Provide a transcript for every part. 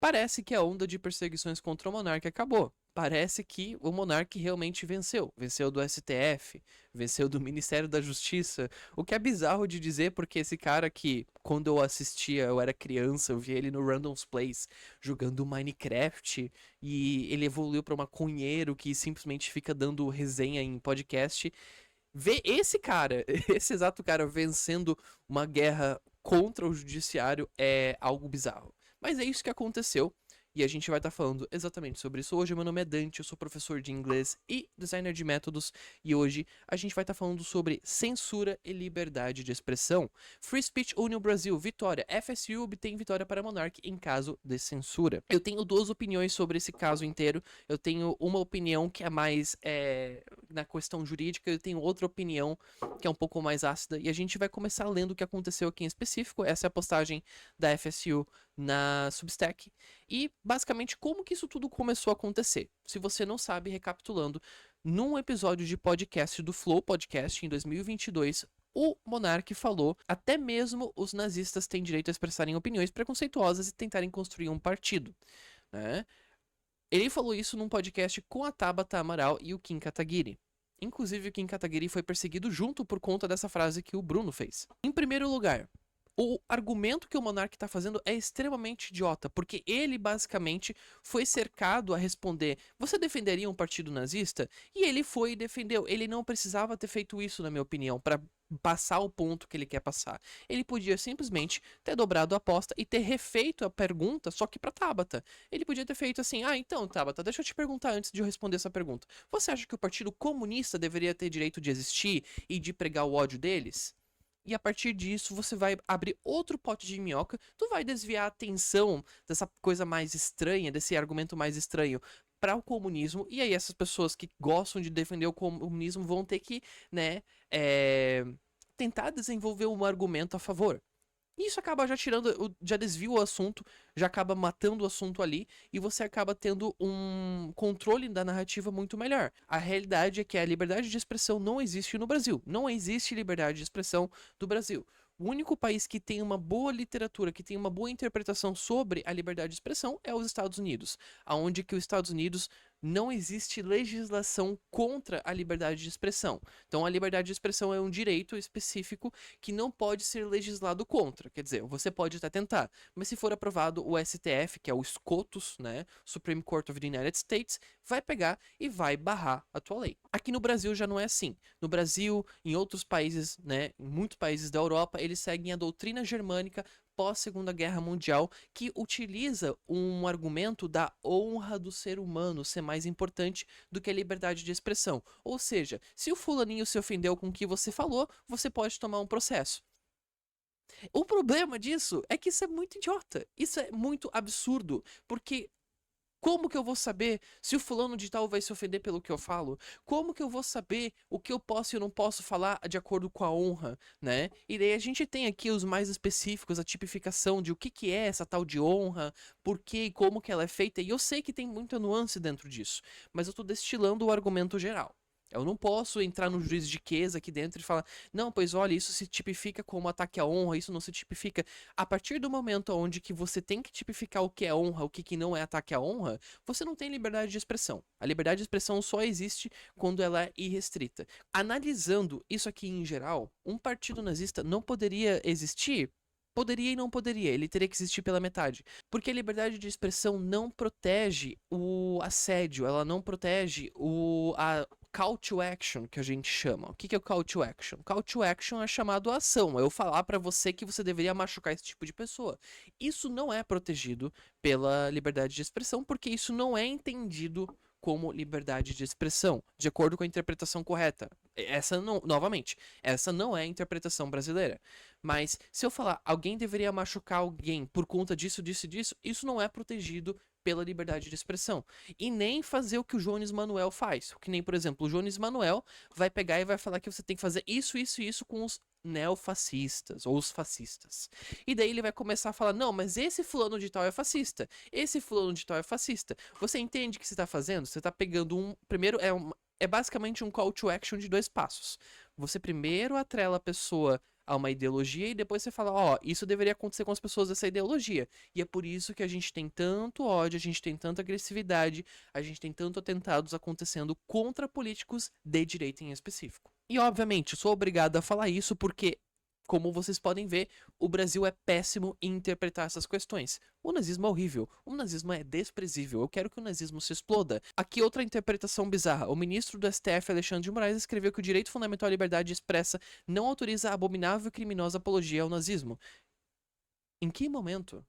Parece que a onda de perseguições contra o monarca acabou. Parece que o monarca realmente venceu. Venceu do STF, venceu do Ministério da Justiça. O que é bizarro de dizer, porque esse cara que, quando eu assistia, eu era criança, eu via ele no Random's Place jogando Minecraft e ele evoluiu para um maconheiro que simplesmente fica dando resenha em podcast. Ver esse cara, esse exato cara vencendo uma guerra contra o judiciário é algo bizarro. Mas é isso que aconteceu. E a gente vai estar falando exatamente sobre isso hoje. Meu nome é Dante, eu sou professor de inglês e designer de métodos. E hoje a gente vai estar falando sobre censura e liberdade de expressão. Free Speech Union Brasil, vitória. FSU obtém vitória para Monark em caso de censura. Eu tenho duas opiniões sobre esse caso inteiro. Eu tenho uma opinião que é mais na questão jurídica. Eu tenho outra opinião que é um pouco mais ácida. E a gente vai começar lendo o que aconteceu aqui em específico. Essa é a postagem da FSU na Substack. E basicamente como que isso tudo começou a acontecer. Se você não sabe, recapitulando, num episódio de podcast do Flow Podcast em 2022, o Monark falou: até mesmo os nazistas têm direito a expressarem opiniões preconceituosas e tentarem construir um partido, né? Ele falou isso num podcast com a Tabata Amaral e o Kim Kataguiri. Inclusive o Kim Kataguiri foi perseguido junto por conta dessa frase que o Bruno fez. Em primeiro lugar, o argumento que o Monark está fazendo é extremamente idiota, porque ele basicamente foi cercado a responder: você defenderia um partido nazista? E ele foi e defendeu. Ele não precisava ter feito isso, na minha opinião, para passar o ponto que ele quer passar. Ele podia simplesmente ter dobrado a aposta e ter refeito a pergunta, só que para Tabata. Ele podia ter feito assim: então, Tabata, deixa eu te perguntar antes de eu responder essa pergunta. Você acha que o Partido Comunista deveria ter direito de existir e de pregar o ódio deles? E a partir disso você vai abrir outro pote de minhoca, tu vai desviar a atenção dessa coisa mais estranha, desse argumento mais estranho, para o comunismo. E aí essas pessoas que gostam de defender o comunismo vão ter que, né, tentar desenvolver um argumento a favor. E isso acaba já tirando, já desvia o assunto, já acaba matando o assunto ali, e você acaba tendo um controle da narrativa muito melhor. A realidade é que a liberdade de expressão não existe no Brasil. Não existe liberdade de expressão no Brasil. O único país que tem uma boa literatura, que tem uma boa interpretação sobre a liberdade de expressão é os Estados Unidos, aonde que os Estados Unidos não existe legislação contra a liberdade de expressão. Então a liberdade de expressão é um direito específico que não pode ser legislado contra. Quer dizer, você pode até tentar, mas se for aprovado, o STF, que é o SCOTUS, né, Supreme Court of the United States, vai pegar e vai barrar a tua lei. Aqui no Brasil já não é assim. No Brasil, em outros países, né, em muitos países da Europa, eles seguem a doutrina germânica pós-Segunda Guerra Mundial, que utiliza um argumento da honra do ser humano ser mais importante do que a liberdade de expressão. Ou seja, se o fulaninho se ofendeu com o que você falou, você pode tomar um processo. O problema disso é que isso é muito idiota. Isso é muito absurdo, porque como que eu vou saber se o fulano de tal vai se ofender pelo que eu falo? Como que eu vou saber o que eu posso e não posso falar de acordo com a honra, né? E daí a gente tem aqui os mais específicos, a tipificação de o que é essa tal de honra, por que e como que ela é feita. E eu sei que tem muita nuance dentro disso, mas eu tô destilando o argumento geral. Eu não posso entrar no juiz de queza aqui dentro e falar: não, pois olha, isso se tipifica como ataque à honra, isso não se tipifica. A partir do momento onde que você tem que tipificar o que é honra, o que não é ataque à honra, você não tem liberdade de expressão. A liberdade de expressão só existe quando ela é irrestrita. Analisando isso aqui em geral, um partido nazista não poderia existir. Poderia e não poderia, ele teria que existir pela metade. Porque a liberdade de expressão não protege o assédio, ela não protege a call to action, que a gente chama. O que é o call to action? Call to action é chamado a ação, é eu falar pra você que você deveria machucar esse tipo de pessoa. Isso não é protegido pela liberdade de expressão, porque isso não é entendido como liberdade de expressão, de acordo com a interpretação correta. Essa não, novamente, essa não é a interpretação brasileira. Mas se eu falar alguém deveria machucar alguém por conta disso, disso e disso, isso não é protegido pela liberdade de expressão. E nem fazer o que o Jones Manuel faz. Que nem, por exemplo, o Jones Manuel vai pegar e vai falar que você tem que fazer isso, isso e isso com os neofascistas ou os fascistas. E daí ele vai começar a falar: não, mas esse fulano de tal é fascista. Esse fulano de tal é fascista. Você entende o que você está fazendo? Você está pegando um. Primeiro é basicamente um call to action de 2 passos. Você primeiro atrela a pessoa a uma ideologia e depois você fala, ó, isso deveria acontecer com as pessoas dessa ideologia. E é por isso que a gente tem tanto ódio, a gente tem tanta agressividade, a gente tem tanto atentados acontecendo contra políticos de direita em específico. E obviamente, eu sou obrigado a falar isso porque, como vocês podem ver, o Brasil é péssimo em interpretar essas questões. O nazismo é horrível, o nazismo é desprezível, eu quero que o nazismo se exploda. Aqui outra interpretação bizarra. O ministro do STF, Alexandre de Moraes, escreveu que o direito fundamental à liberdade expressa não autoriza a abominável e criminosa apologia ao nazismo. Em que momento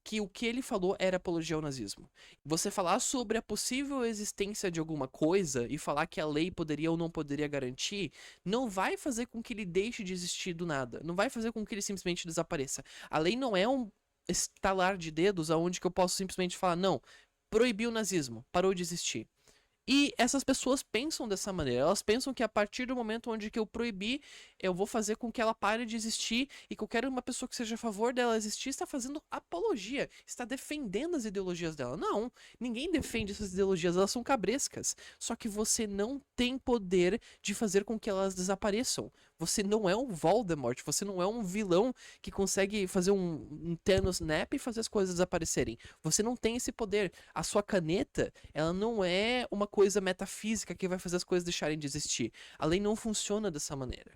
que o que ele falou era apologia ao nazismo? Você falar sobre a possível existência de alguma coisa e falar que a lei poderia ou não poderia garantir, não vai fazer com que ele deixe de existir do nada. Não vai fazer com que ele simplesmente desapareça. A lei não é um estalar de dedos aonde que eu posso simplesmente falar, não, proibiu o nazismo, parou de existir. E essas pessoas pensam dessa maneira. Elas pensam que a partir do momento onde que eu proibir, eu vou fazer com que ela pare de existir e que eu quero uma pessoa que seja a favor dela existir está fazendo apologia, está defendendo as ideologias dela. Não, ninguém defende essas ideologias, elas são cabrescas. Só que você não tem poder de fazer com que elas desapareçam. Você não é um Voldemort, você não é um vilão que consegue fazer um Thanos Nap e fazer as coisas desaparecerem. Você não tem esse poder. A sua caneta, ela não é uma coisa metafísica que vai fazer as coisas deixarem de existir. A lei não funciona dessa maneira.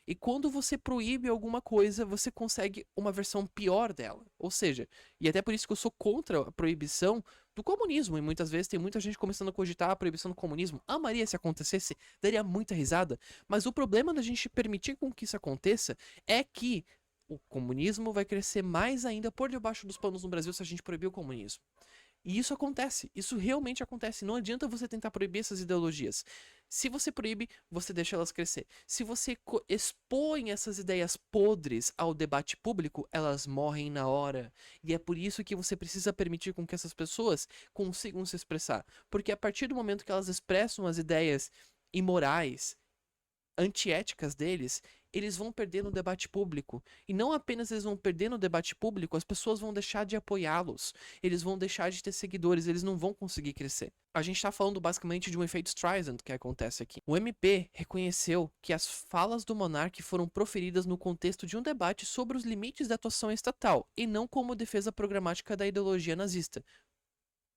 E quando você proíbe alguma coisa, você consegue uma versão pior dela. Ou seja, e até por isso que eu sou contra a proibição do comunismo. E muitas vezes tem muita gente começando a cogitar a proibição do comunismo. Amaria se acontecesse, daria muita risada. Mas o problema da gente permitir com que isso aconteça é que o comunismo vai crescer mais ainda por debaixo dos panos no Brasil se a gente proibir o comunismo. E isso acontece, isso realmente acontece. Não adianta você tentar proibir essas ideologias. Se você proíbe, você deixa elas crescer. Se você expõe essas ideias podres ao debate público, elas morrem na hora. E é por isso que você precisa permitir com que essas pessoas consigam se expressar. Porque a partir do momento que elas expressam as ideias imorais, antiéticas deles, eles vão perder no debate público. E não apenas eles vão perder no debate público, as pessoas vão deixar de apoiá-los. Eles vão deixar de ter seguidores, eles não vão conseguir crescer. A gente tá falando basicamente de um efeito Streisand que acontece aqui. O MP reconheceu que as falas do monarca foram proferidas no contexto de um debate sobre os limites da atuação estatal, e não como defesa programática da ideologia nazista.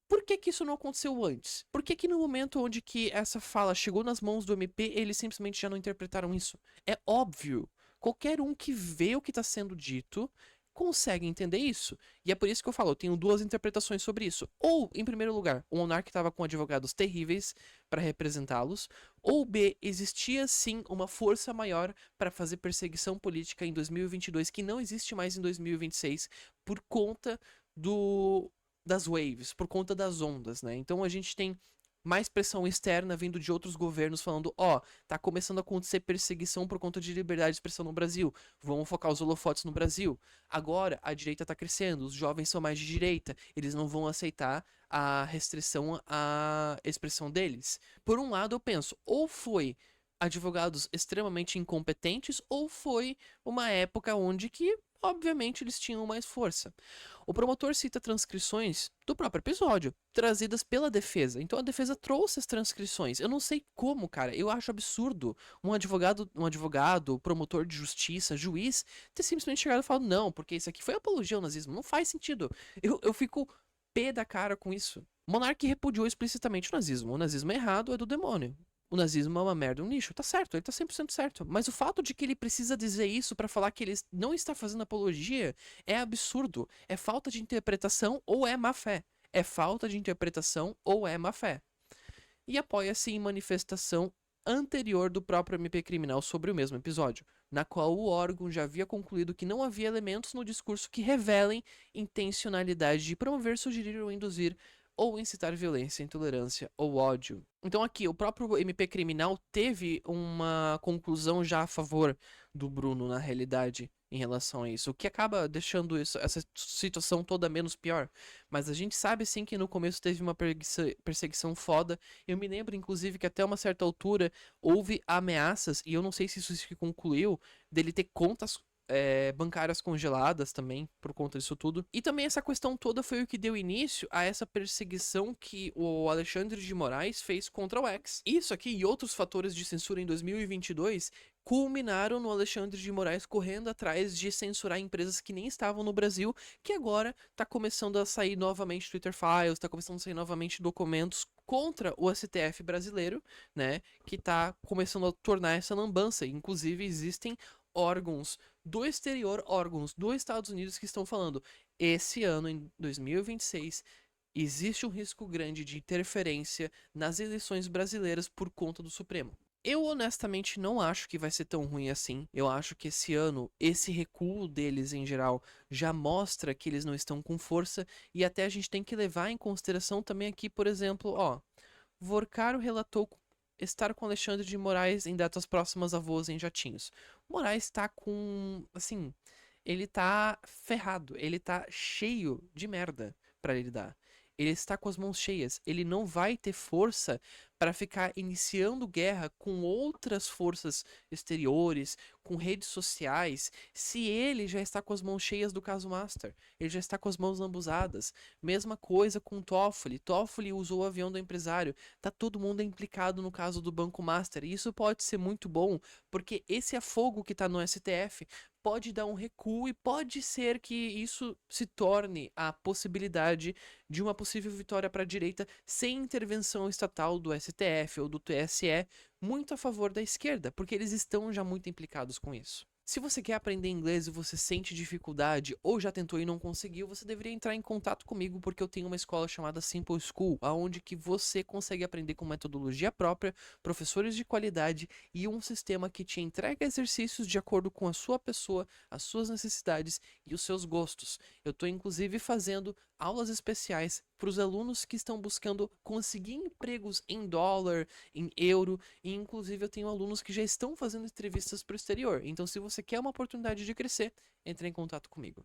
Por que que isso não aconteceu antes? Por que que no momento onde que essa fala chegou nas mãos do MP, eles simplesmente já não interpretaram isso? É óbvio. Qualquer um que vê o que está sendo dito consegue entender isso. E é por isso que eu falo, eu tenho duas interpretações sobre isso. Ou, em primeiro lugar, o monarca estava com advogados terríveis para representá-los, ou B, existia sim uma força maior para fazer perseguição política em 2022 que não existe mais em 2026 por conta das waves, por conta das ondas, né? Então a gente tem mais pressão externa vindo de outros governos falando, ó, tá começando a acontecer perseguição por conta de liberdade de expressão no Brasil, vamos focar os holofotes no Brasil. Agora a direita tá crescendo, os jovens são mais de direita, eles não vão aceitar a restrição à expressão deles. Por um lado eu penso, ou foi advogados extremamente incompetentes, ou foi uma época onde que obviamente eles tinham mais força. O promotor cita transcrições do próprio episódio, trazidas pela defesa. Então a defesa trouxe as transcrições. Eu não sei como, cara. Eu acho absurdo um advogado, promotor de justiça, juiz, ter simplesmente chegado e falado, não, porque isso aqui foi apologia ao nazismo. Não faz sentido. Eu fico pé da cara com isso. Monark repudiou explicitamente o nazismo. O nazismo é errado, é do demônio. O nazismo é uma merda, um lixo. Tá certo, ele tá 100% certo. Mas o fato de que ele precisa dizer isso pra falar que ele não está fazendo apologia é absurdo. É falta de interpretação ou é má fé. É falta de interpretação ou é má fé. E apoia-se em manifestação anterior do próprio MP criminal sobre o mesmo episódio, na qual o órgão já havia concluído que não havia elementos no discurso que revelem intencionalidade de promover, sugerir ou induzir ou incitar violência, intolerância ou ódio. Então aqui, o próprio MP criminal teve uma conclusão já a favor do Bruno, na realidade, em relação a isso, o que acaba deixando essa situação toda menos pior. Mas a gente sabe sim que no começo teve uma perseguição foda. Eu me lembro, inclusive, que até uma certa altura houve ameaças, e eu não sei se isso se concluiu, dele ter contas bancárias congeladas também, por conta disso tudo. E também essa questão toda foi o que deu início a essa perseguição que o Alexandre de Moraes fez contra o X. Isso aqui e outros fatores de censura em 2022 culminaram no Alexandre de Moraes correndo atrás de censurar empresas que nem estavam no Brasil, que agora tá começando a sair novamente Twitter Files, tá começando a sair novamente documentos contra o STF brasileiro, né, que tá começando a tornar essa lambança. Inclusive, existem órgãos do exterior, órgãos dos Estados Unidos que estão falando, esse ano, em 2026, existe um risco grande de interferência nas eleições brasileiras por conta do Supremo. Eu honestamente não acho que vai ser tão ruim assim. Eu acho que esse ano, esse recuo deles em geral já mostra que eles não estão com força e até a gente tem que levar em consideração também aqui, por exemplo, ó, Vorcaro relatou estar com Alexandre de Moraes em datas próximas a voos em jatinhos. Moraes tá com, assim, ele tá ferrado, ele tá cheio de merda pra lidar. Ele está com as mãos cheias, ele não vai ter força para ficar iniciando guerra com outras forças exteriores, com redes sociais, se ele já está com as mãos cheias do caso Master, ele já está com as mãos lambuzadas. Mesma coisa com Toffoli. Toffoli usou o avião do empresário. Tá todo mundo implicado no caso do Banco Master. E isso pode ser muito bom, porque esse afogo que tá no STF pode dar um recuo e pode ser que isso se torne a possibilidade de uma possível vitória para a direita sem intervenção estatal do STF ou do TSE, muito a favor da esquerda, porque eles estão já muito implicados com isso. Se você quer aprender inglês e você sente dificuldade ou já tentou e não conseguiu, você deveria entrar em contato comigo porque eu tenho uma escola chamada Simple School, aonde que você consegue aprender com metodologia própria, professores de qualidade e um sistema que te entrega exercícios de acordo com a sua pessoa, as suas necessidades e os seus gostos. Eu estou inclusive fazendo aulas especiais para os alunos que estão buscando conseguir empregos em dólar, em euro, e inclusive eu tenho alunos que já estão fazendo entrevistas para o exterior. Então, se você quer uma oportunidade de crescer, entre em contato comigo.